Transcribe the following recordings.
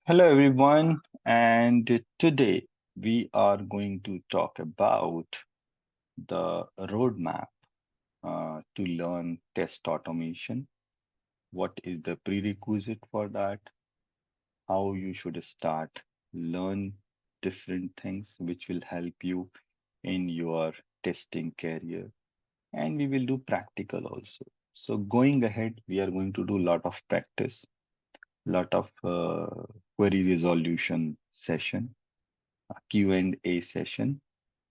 Hello, everyone, and today we are going to talk about the roadmap to learn test automation. What is the prerequisite for that? How you should start, learn different things which will help you in your testing career, and we will do practical also. So, going ahead, we are going to do a lot of practice, lot of query resolution session, Q&A session.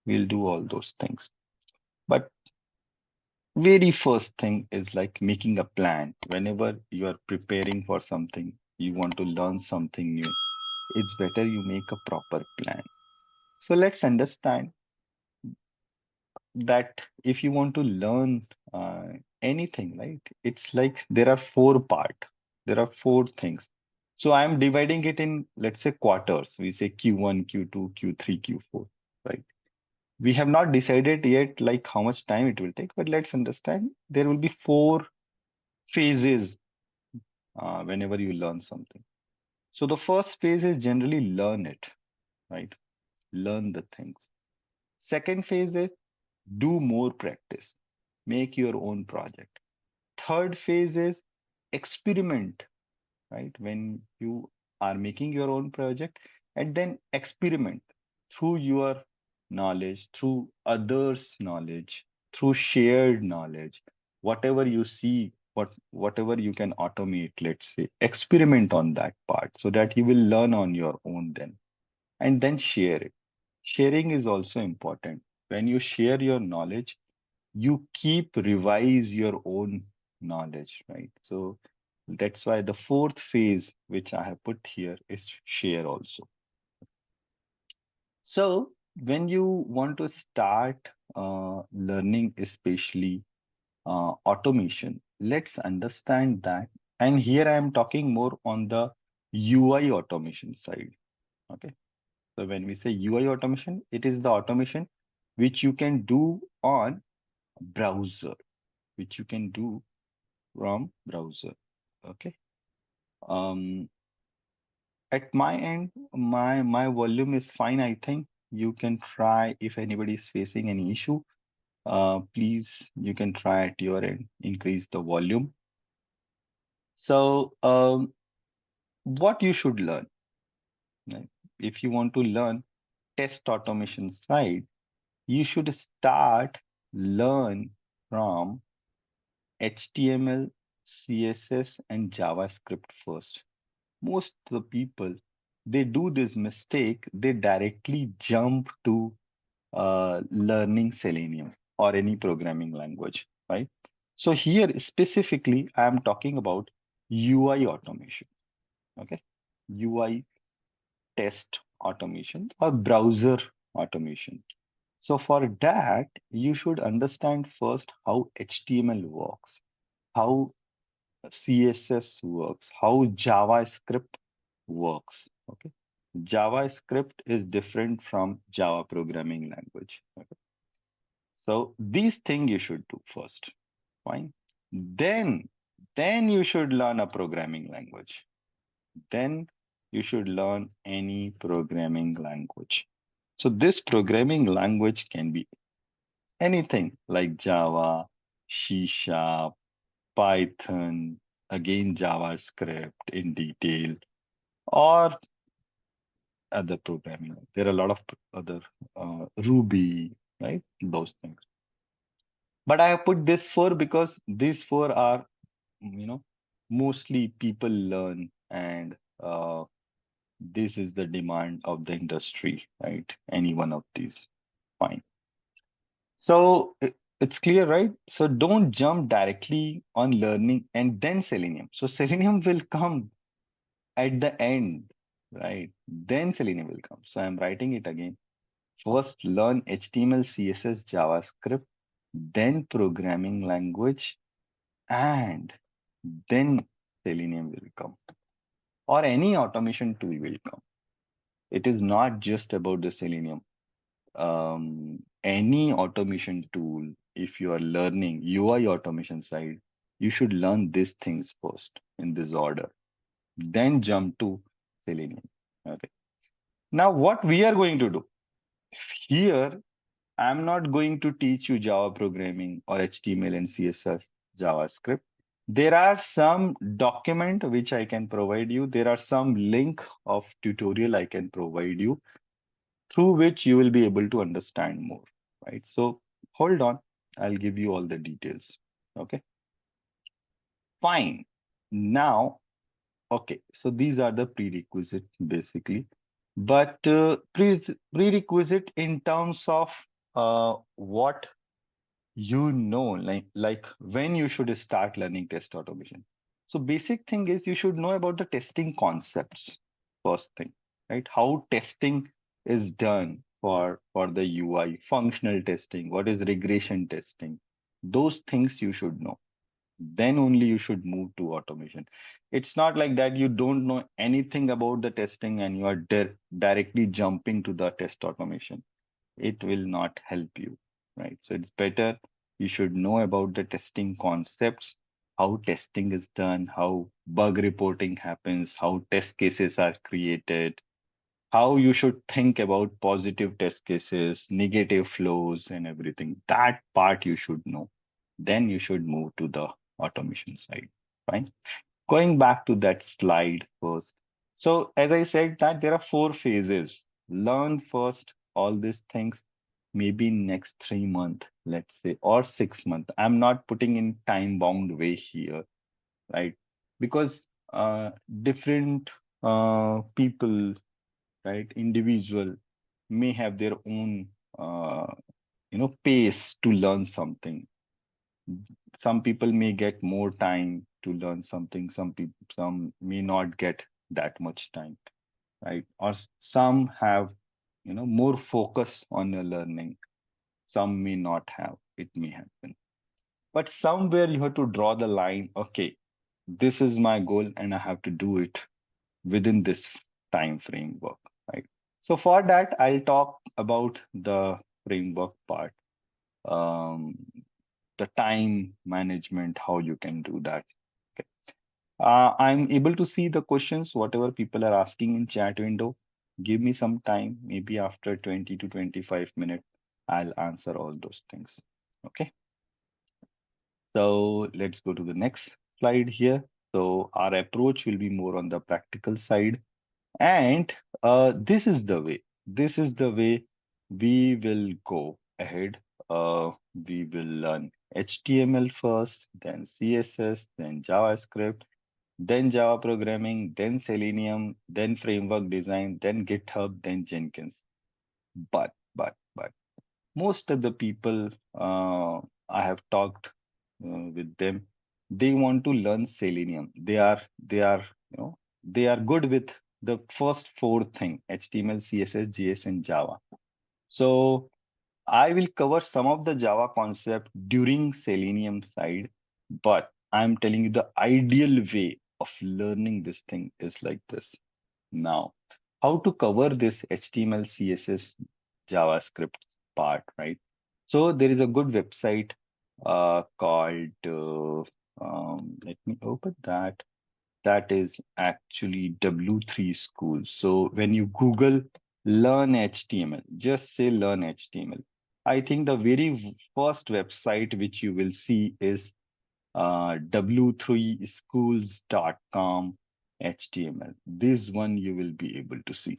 We'll do all those things. But very first thing is like making a plan. Whenever you are preparing for something, you want to learn something new, it's better you make a proper plan. So let's understand that if you want to learn anything, right? It's like there are four part. There are four things. So I'm dividing it in, let's say, quarters. We say Q1, Q2, Q3, Q4, right? We have not decided yet like how much time it will take, but let's understand there will be four phases whenever you learn something. So the first phase is generally learn it, right? Learn the things. Second phase is do more practice, make your own project. Third phase is experiment, right? When you are making your own project and then experiment through your knowledge, through others' knowledge, through shared knowledge, whatever you see, whatever you can automate, let's say, experiment on that part so that you will learn on your own then, and then share it. Sharing is also important. When you share your knowledge, you keep revise your own knowledge, right? So that's why the fourth phase, which I have put here, is share also. So when you want to start learning, especially automation, let's understand that. And here I am talking more on the UI automation side. Okay. So when we say UI automation, it is the automation which you can do on browser, which you can do from browser. Okay. Um, at my end, my volume is fine. I think you can try if anybody is facing any issue. Please, you can try at your end, increase the volume. So, what you should learn, right? If you want to learn test automation side, you should start learn from HTML, CSS, and JavaScript first. Most of the people, they do this mistake. They directly jump to learning Selenium or any programming language, right? So here specifically, I am talking about UI automation, okay? UI test automation or browser automation. So for that, you should understand first how HTML works, how CSS works, how JavaScript works. Okay. JavaScript is different from Java programming language. Okay. So these things you should do first. Fine. Then, then you should learn a programming language. Then you should learn any programming language. So this programming language can be anything like Java, C Sharp, Python, again JavaScript in detail, or other programming. There are a lot of other Ruby, right? Those things. But I have put this four because these four are, mostly people learn, and this is the demand of the industry, right? Any one of these, fine. So it's clear, right? So don't jump directly on learning and then Selenium. So Selenium will come at the end, right? Then Selenium will come. So I'm writing it again. First, learn HTML, CSS, JavaScript, then programming language, and then Selenium will come, or any automation tool will come. It is not just about the Selenium. Any automation tool, if you are learning UI automation side, you should learn these things first in this order. Then jump to Selenium. Okay. Now, what we are going to do here, I'm not going to teach you Java programming or HTML and CSS, JavaScript. There are some document which I can provide you. There are some link of tutorial I can provide you through which you will be able to understand more, right? So hold on, I'll give you all the details. Okay, fine. Now, okay, so these are the prerequisite basically, but prerequisite in terms of what like when you should start learning test automation. So basic thing is you should know about the testing concepts first thing, right? How testing is done for the UI, functional testing, what is regression testing, those things you should know. Then only you should move to automation. It's not like that you don't know anything about the testing and you are directly jumping to the test automation. It will not help you, right? So it's better you should know about the testing concepts, how testing is done, how bug reporting happens, how test cases are created, how you should think about positive test cases, negative flows, and everything. That part you should know. Then you should move to the automation side. Fine. Going back to that slide first. So as I said that there are four phases. Learn first all these things, maybe next 3 months, let's say, or 6 months. I'm not putting in time bound way here, right? Because different people, right, individual may have their own, uh, pace to learn something. Some people may get more time to learn something. Some may not get that much time, right? Or some have, more focus on the learning. Some may not have. It may happen. But somewhere you have to draw the line. Okay, this is my goal, and I have to do it within this time framework, right? So for that, I'll talk about the framework part, um, the time management, how you can do that. Okay. I'm able to see the questions, whatever people are asking in chat window. Give me some time, maybe after 20 to 25 minutes, I'll answer all those things. Okay. So let's go to the next slide here. So our approach will be more on the practical side. And this is the way. This is the way we will go ahead. We will learn HTML first, then CSS, then JavaScript, then Java programming, then Selenium, then framework design, then GitHub, then Jenkins. But most of the people I have talked with them, they want to learn Selenium. They are good with the first four thing: HTML, CSS, JS, and Java. So I will cover some of the Java concept during Selenium side, but I'm telling you the ideal way of learning this thing is like this. Now, how to cover this HTML, CSS, JavaScript part, right? So there is a good website called, let me open that. That is actually W3 School. So when you Google learn HTML, just say learn HTML. I think the very first website which you will see is w3schools.com HTML. This one you will be able to see.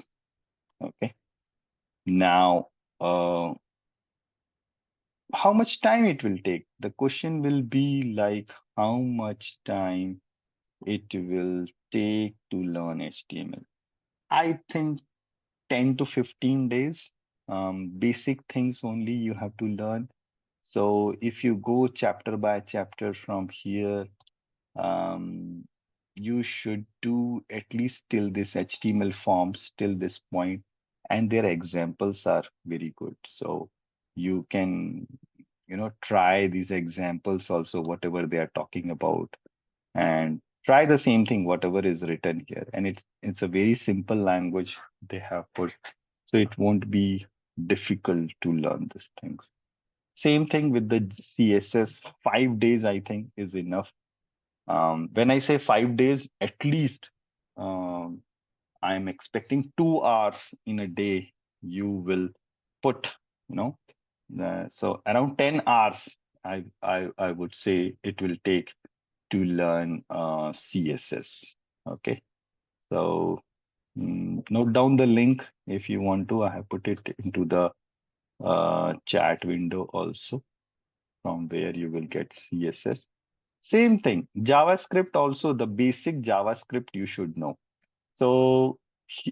Okay. Now, how much time it will take? The question will be like how much time it will take to learn HTML. I think 10 to 15 days. Basic things only you have to learn. So if you go chapter by chapter from here, um, you should do at least till this HTML forms till this point, and their examples are very good. So you can, try these examples also, whatever they are talking about, and try the same thing, whatever is written here. And it's a very simple language they have put, so it won't be difficult to learn these things. Same thing with the CSS. 5 days, I think, is enough. When I say 5 days, at least, um, I'm expecting 2 hours in a day you will put, you know, so around 10 hours, I would say it will take to learn CSS. Okay. So note down the link if you want to. I have put it into the chat window also, from where you will get CSS. Same thing, JavaScript also, the basic JavaScript you should know. So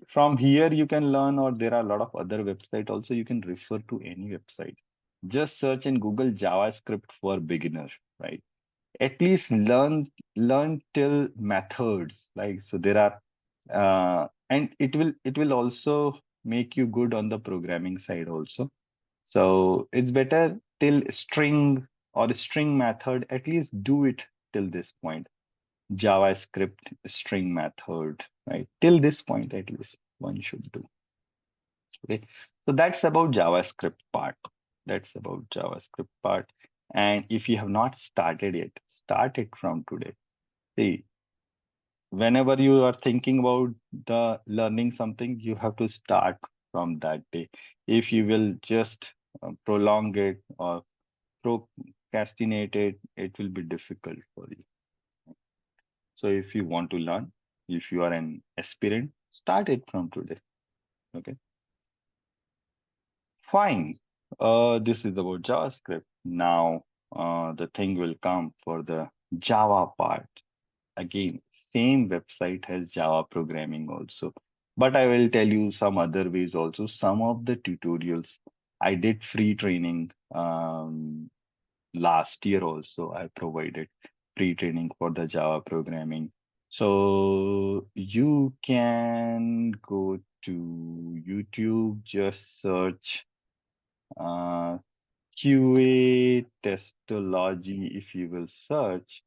from here you can learn, or there are a lot of other website also. You can refer to any website. Just search in Google JavaScript for beginner, right? At least learn till methods, like, so there are and it will also make you good on the programming side also. So it's better till string or string method, at least do it till this point. JavaScript string method, right? Till this point, at least one should do. Okay. So that's about JavaScript part. That's about JavaScript part. And if you have not started yet, start it from today. See, whenever you are thinking about the learning something, you have to start from that day. If you will just prolong it or procrastinate it, it will be difficult for you. So if you want to learn, if you are an aspirant, start it from today. Okay, fine. This is about JavaScript. Now, the thing will come for the Java part. Again, same website has Java programming also. But I will tell you some other ways also. Some of the tutorials I did free training. Last year also I provided pre-training for the Java programming. So you can go to YouTube, just search uh, QA testology. If you will search,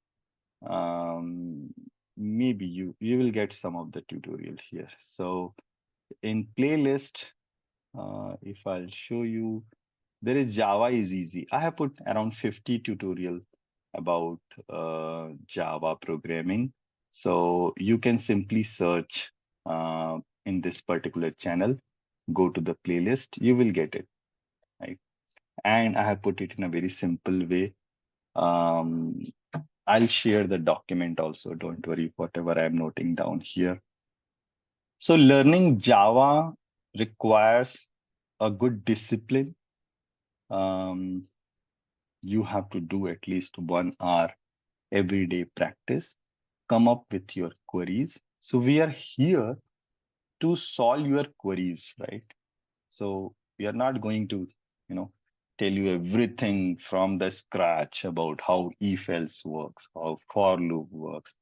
um, maybe you will get some of the tutorial here. So in playlist, if I'll show you, there is Java is easy. I have put around 50 tutorial about Java programming. So you can simply search in this particular channel, go to the playlist, you will get it, right? And I have put it in a very simple way. Um, I'll share the document also. Don't worry, whatever I'm noting down here. So learning Java requires a good discipline. Um, you have to do at least 1 hour everyday practice, come up with your queries. So we are here to solve your queries, right? So we are not going to, you know, tell you everything from the scratch about how if else works, how for loop works.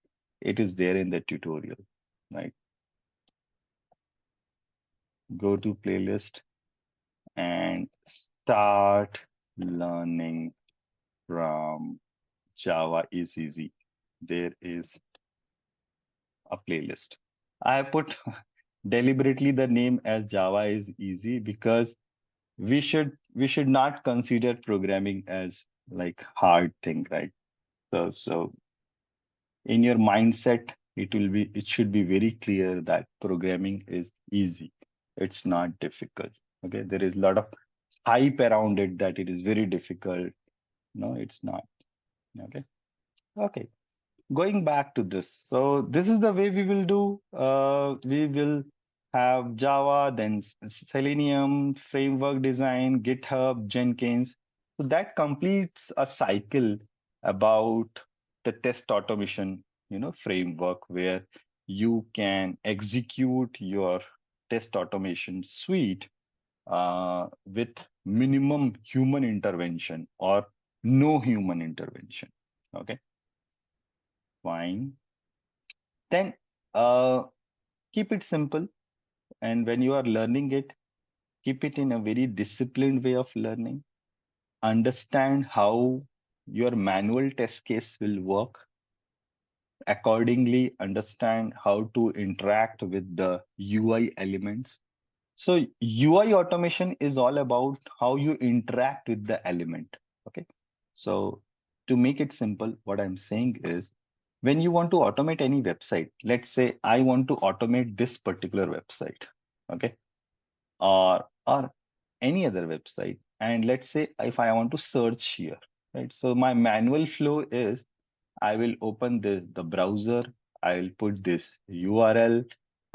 It is there in the tutorial, right? Go to playlist and start learning from Java is easy. There is a playlist. I have put deliberately the name as Java is easy because we should not consider programming as like hard thing, right? So in your mindset, it should be very clear that programming is easy. It's not difficult. Okay, there is a lot of hype around it that it is very difficult. No, it's not. Okay. Okay. Going back to this, so this is the way we will do. We will have Java, then Selenium, framework design, GitHub, Jenkins. So that completes a cycle about the test automation, framework where you can execute your test automation suite with minimum human intervention or no human intervention. Okay, fine. Then keep it simple. And when you are learning it, keep it in a very disciplined way of learning. Understand how your manual test case will work. Accordingly, understand how to interact with the UI elements. So UI automation is all about how you interact with the element. Okay. So to make it simple, what I'm saying is when you want to automate any website, let's say I want to automate this particular website, okay, or any other website, and let's say if I want to search here, right? So my manual flow is I will open the browser, I'll put this URL,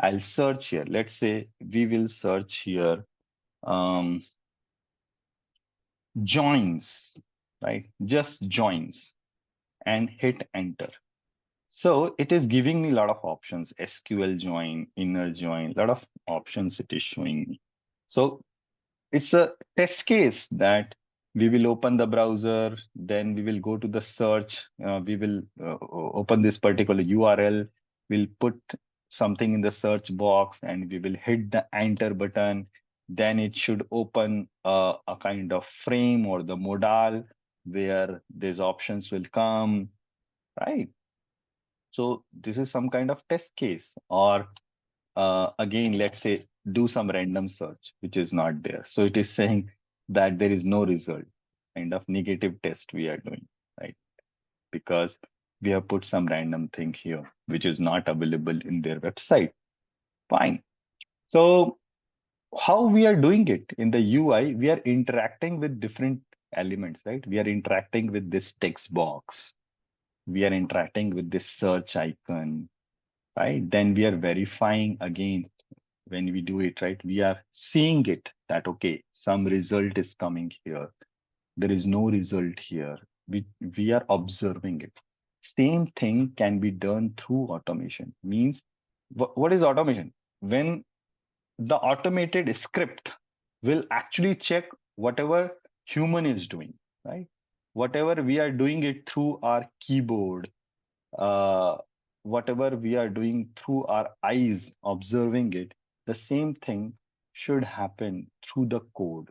I'll search here. Let's say we will search here um, joins, right? Just joins and hit enter. So it is giving me a lot of options, SQL join, inner join, a lot of options it is showing me. So it's a test case that we will open the browser, then we will go to the search, we will open this particular URL, we'll put something in the search box and we will hit the enter button. Then it should open a kind of frame or the modal where these options will come, right? So this is some kind of test case. Or again, let's say do some random search, which is not there. So it is saying that there is no result, kind of negative test we are doing, right? Because we have put some random thing here, which is not available in their website. Fine. So how we are doing it in the UI, we are interacting with different elements, right? We are interacting with this text box. We are interacting with this search icon, right? Then we are verifying again when we do it, right? We are seeing it that, okay, some result is coming here. There is no result here. We are observing it. Same thing can be done through automation. Means what is automation? When the automated script will actually check whatever human is doing, right? Whatever we are doing it through our keyboard, uh, whatever we are doing through our eyes, observing it, the same thing should happen through the code.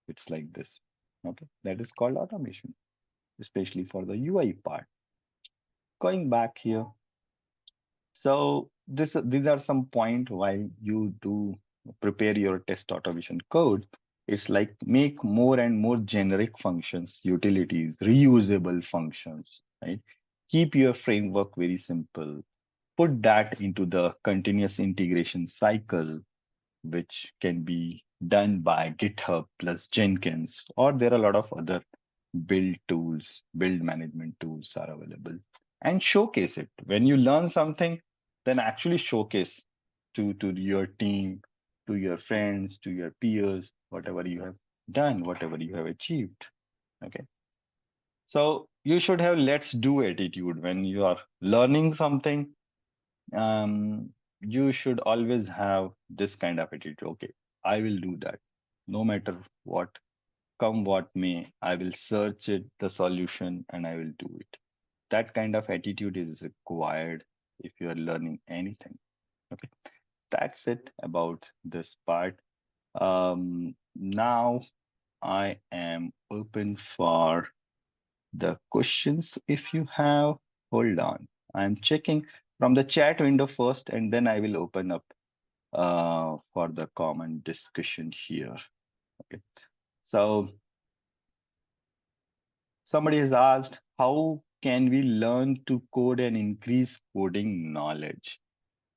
It's like this. Okay, that is called automation, especially for the UI part. Going back here, so these are some point while you do prepare your test automation code. It's like make more and more generic functions, utilities, reusable functions, right? Keep your framework very simple. Put that into the continuous integration cycle, which can be done by GitHub plus Jenkins, or there are a lot of other build tools, build management tools are available. And showcase it. When you learn something, then actually showcase to your team, to your friends, to your peers, whatever you have done, whatever you have achieved. Okay. So you should have let's do attitude when you are learning something. You should always have this kind of attitude. Okay, I will do that. No matter what, come what may, I will search it, the solution, and I will do it. That kind of attitude is required if you are learning anything. Okay, that's it about this part. Now I am open for the questions if you have. Hold on. I'm checking from the chat window first, and then I will open up for the common discussion here. Okay. So somebody has asked, how can we learn to code and increase coding knowledge?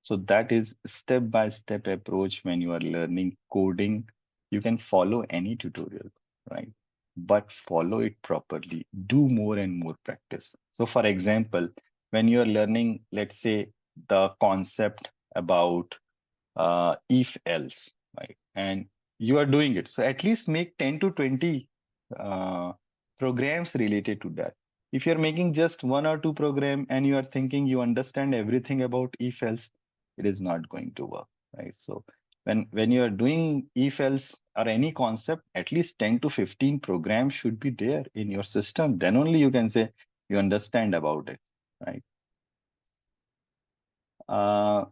So that is step-by-step approach when you are learning coding. You can follow any tutorial, right? But follow it properly. Do more and more practice. So for example, when you are learning, let's say the concept about if else, right? And you are doing it. So at least make 10 to 20 uh, programs related to that. If you're making just one or two program and you are thinking you understand everything about if else, it is not going to work, right? So when you are doing if else or any concept, at least 10 to 15 programs should be there in your system. Then only you can say you understand about it, right? Uh,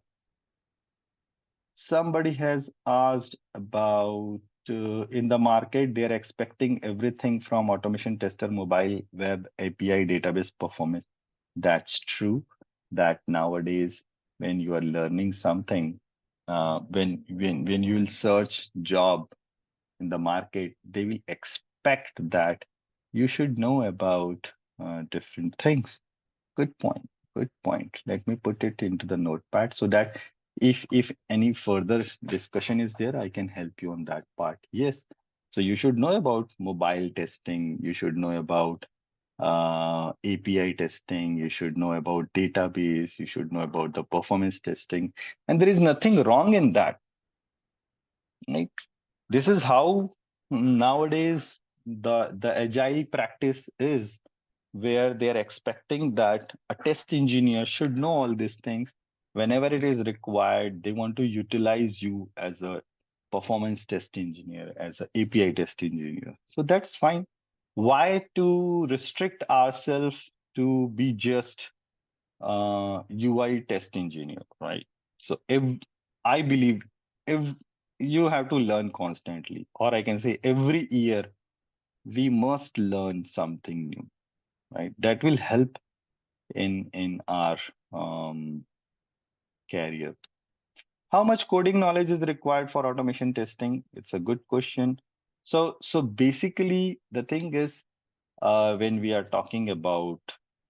Somebody has asked about in the market, they're expecting everything from automation tester, mobile, web, API, database performance. That's true that nowadays, when you are learning something, when you will search job in the market, they will expect that you should know about different things. Good point. Good point. Let me put it into the notepad so that if any further discussion is there, I can help you on that part. Yes. So you should know about mobile testing. You should know about API testing. You should know about database. You should know about the performance testing. And there is nothing wrong in that. Right? This is how nowadays the agile practice is, where they're expecting that a test engineer should know all these things. Whenever it is required, they want to utilize you as a performance test engineer, as an API test engineer. So that's fine. Why to restrict ourselves to be just UI test engineer, right? So if I believe if you have to learn constantly, or I can say every year, we must learn something new, right? That will help in our um, career. How much coding knowledge is required for automation testing? It's a good question. So basically, the thing is, when we are talking about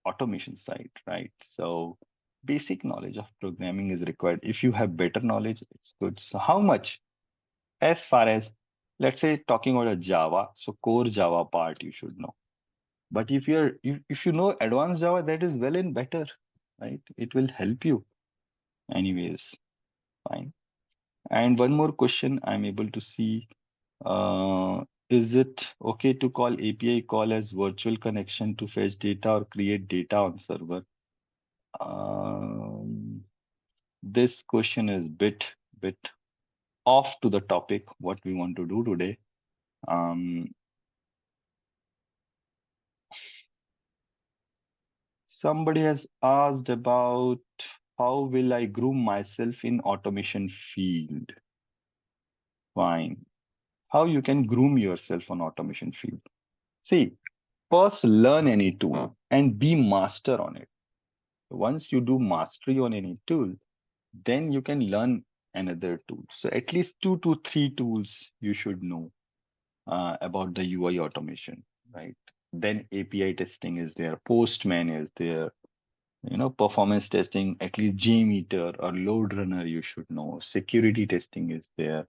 automation side, right? So basic knowledge of programming is required. If you have better knowledge, it's good. So how much? As far as, let's say, talking about a Java, so core Java part you should know. But if you know advanced Java, that is well and better, right? It will help you anyways. Fine. And one more question I'm able to see. Is it okay to call API call as virtual connection to fetch data or create data on server? Um, this question is bit off to the topic what we want to do today. Um, Somebody has asked about how will I groom myself in automation field? Fine. How you can groom yourself on automation field? See, first learn any tool and be master on it. Once you do mastery on any tool, then you can learn another tool. So at least 2 to 3 tools you should know about the UI automation, right? Then API testing is there, Postman is there, performance testing, at least JMeter or load runner you should know. Security testing is there.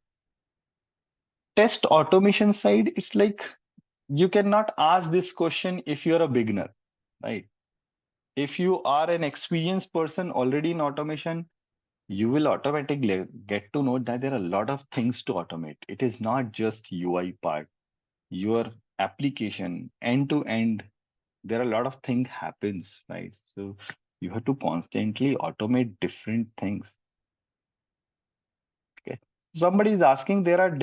Test automation side, it's like you cannot ask this question if you're a beginner, right? If you are an experienced person already in automation, you will automatically get to know that there are a lot of things to automate. It is not just UI part. Your application end to end, there are a lot of things happens, right? So you have to constantly automate different things. Okay. Somebody is asking, there are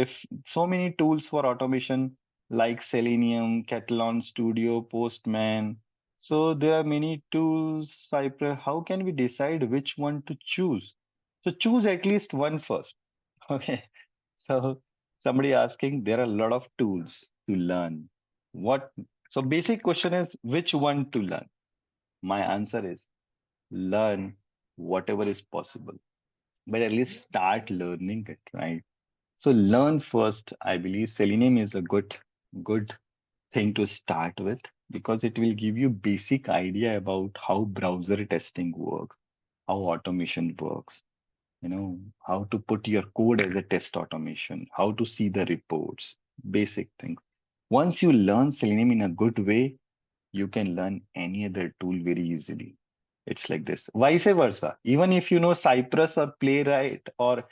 so many tools for automation like Selenium, Catalan Studio, Postman. So there are many tools, Cypress. How can we decide which one to choose? So choose at least one first. Okay. So somebody asking, there are a lot of tools to learn. What? So basic question is which one to learn? My answer is learn whatever is possible, but at least start learning it, right? So learn first. I believe Selenium is a good thing to start with because it will give you basic idea about how browser testing works, how automation works, how to put your code as a test automation, how to see the reports, basic things. Once you learn Selenium in a good way, you can learn any other tool very easily. It's like this. Vice versa. Even if you know Cypress or Playwright or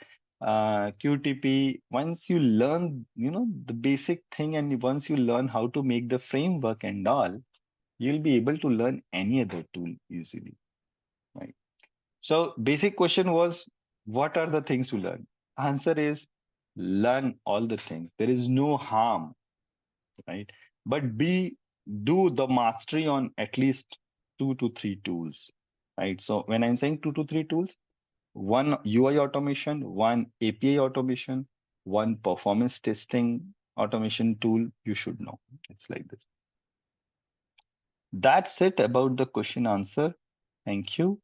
QTP, once you learn, the basic thing, and once you learn how to make the framework and all, you'll be able to learn any other tool easily, right? So basic question was, what are the things to learn? Answer is learn all the things. There is no harm, right? But do the mastery on at least 2 to 3 tools, right? So when I'm saying 2 to 3 tools, one UI automation, one API automation, one performance testing automation tool, you should know. It's like this. That's it about the question answer. Thank you.